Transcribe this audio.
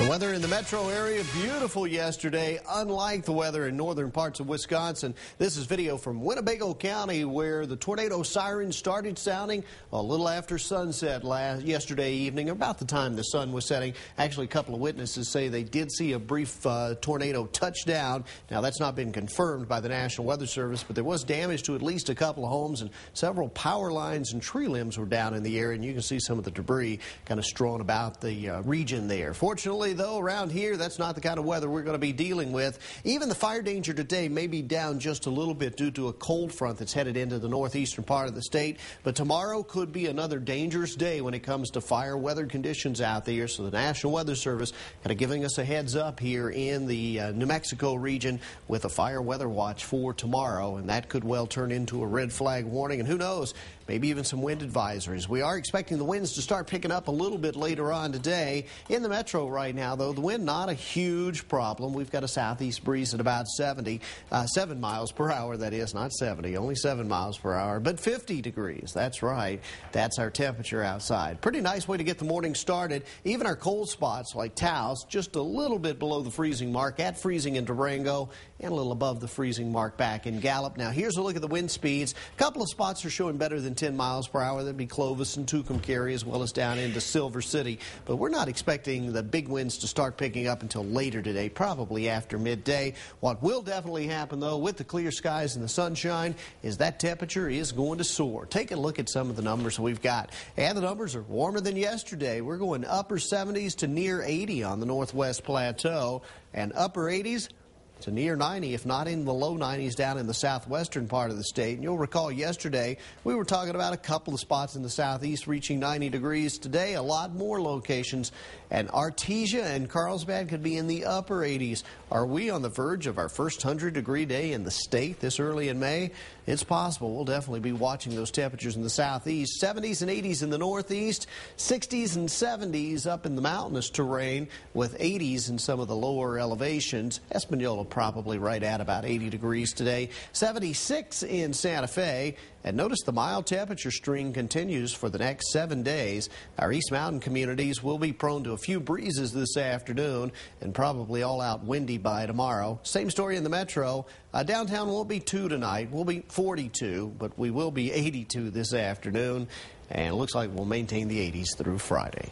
The weather in the metro area, beautiful yesterday, unlike the weather in northern parts of Wisconsin. This is video from Winnebago County where the tornado sirens started sounding a little after sunset yesterday evening, about the time the sun was setting. Actually, a couple of witnesses say they did see a brief tornado touch down. Now, that's not been confirmed by the National Weather Service, but there was damage to at least a couple of homes, and several power lines and tree limbs were down in the area, and you can see some of the debris kind of strewn about the region there. Fortunately, though, around here, that's not the kind of weather we're going to be dealing with. Even the fire danger today may be down just a little bit due to a cold front that's headed into the northeastern part of the state. But tomorrow could be another dangerous day when it comes to fire weather conditions out there. So the National Weather Service kind of giving us a heads up here in the New Mexico region with a fire weather watch for tomorrow. And that could well turn into a red flag warning. And who knows, maybe even some wind advisories. We are expecting the winds to start picking up a little bit later on today. In the metro right now, though, the wind not a huge problem. We've got a southeast breeze at about 7 miles per hour, that is, not 70, only 7 miles per hour, but 50 degrees. That's right. That's our temperature outside. Pretty nice way to get the morning started. Even our cold spots like Taos, just a little bit below the freezing mark, at freezing in Durango, and a little above the freezing mark back in Gallup. Now, here's a look at the wind speeds. A couple of spots are showing better than 10 miles per hour. That'd be Clovis and Tucumcari, as well as down into Silver City. But we're not expecting the big winds to start picking up until later today, probably after midday. What will definitely happen, though, with the clear skies and the sunshine, is that temperature is going to soar. Take a look at some of the numbers we've got. And the numbers are warmer than yesterday. We're going upper 70s to near 80 on the Northwest Plateau, and upper 80s to near 90, if not in the low 90s down in the southwestern part of the state. And you'll recall yesterday we were talking about a couple of spots in the southeast reaching 90 degrees. Today, a lot more locations, and Artesia and Carlsbad could be in the upper 80s. Are we on the verge of our first 100-degree day in the state this early in May? It's possible. We'll definitely be watching those temperatures in the southeast. 70s and 80s in the northeast, 60s and 70s up in the mountainous terrain, with 80s in some of the lower elevations. Espanola probably right at about 80 degrees today. 76 in Santa Fe. And notice the mild temperature string continues for the next 7 days. Our East Mountain communities will be prone to a few breezes this afternoon and probably all out windy by tomorrow. Same story in the metro. Downtown won't be 2 tonight. We'll be 42, but we will be 82 this afternoon. And it looks like we'll maintain the 80s through Friday.